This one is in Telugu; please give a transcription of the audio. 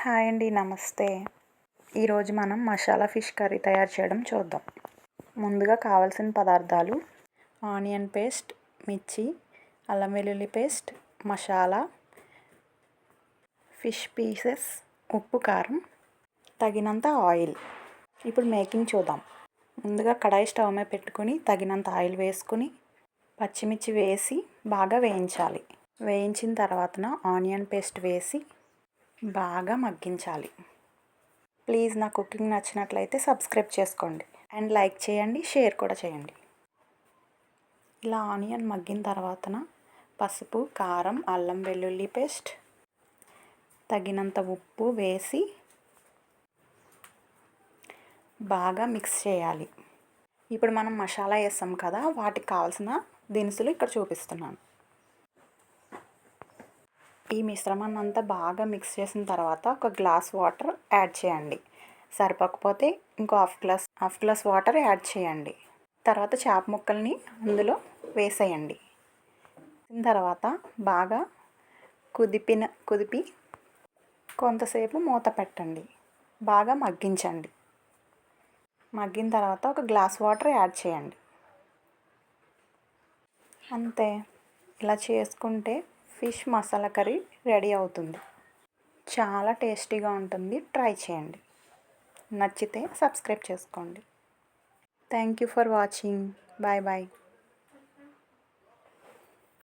హాయ్ అండి, నమస్తే. ఈరోజు మనం మసాలా ఫిష్ కర్రీ తయారు చేయడం చూద్దాం. ముందుగా కావాల్సిన పదార్థాలు: ఆనియన్ పేస్ట్, మిర్చి, అల్లం వెల్లుల్లి పేస్ట్, మసాలా, ఫిష్ పీసెస్, ఉప్పు, కారం, తగినంత ఆయిల్. ఇప్పుడు మేకింగ్ చూద్దాం. ముందుగా కడాయి స్టవ్ మీద పెట్టుకుని తగినంత ఆయిల్ వేసుకుని పచ్చిమిర్చి వేసి బాగా వేయించాలి. వేయించిన తర్వాతన ఆనియన్ పేస్ట్ వేసి బాగా మగ్గించాలి. ప్లీజ్ నా కుకింగ్ నచ్చినట్లయితే సబ్స్క్రైబ్ చేసుకోండి అండ్ లైక్ చేయండి, షేర్ కూడా చేయండి. ఇలా ఆనియన్ మగ్గిన తర్వాతన పసుపు, కారం, అల్లం వెల్లుల్లి పేస్ట్, తగినంత ఉప్పు వేసి బాగా మిక్స్ చేయాలి. ఇప్పుడు మనం మసాలా వేస్తాం కదా, వాటికి కావాల్సిన దినుసులు ఇక్కడ చూపిస్తున్నాను. ఈ మిశ్రమాన్ని అంతా బాగా మిక్స్ చేసిన తర్వాత ఒక గ్లాస్ వాటర్ యాడ్ చేయండి. సరిపోకపోతే ఇంకో హాఫ్ గ్లాస్ వాటర్ యాడ్ చేయండి. తర్వాత చేప ముక్కల్ని అందులో వేసేయండి. తర్వాత బాగా కుదిపి కొంతసేపు మూత పెట్టండి. బాగా మగ్గించండి. మగ్గిన తర్వాత ఒక గ్లాస్ వాటర్ యాడ్ చేయండి. అంతే. ఇలా చేసుకుంటే ఫిష్ మసాలా కర్రీ రెడీ అవుతుంది. చాలా టేస్టీగా ఉంటుంది. ట్రై చేయండి. నచ్చితే సబ్స్క్రైబ్ చేసుకోండి. Thank you for watching. Bye bye.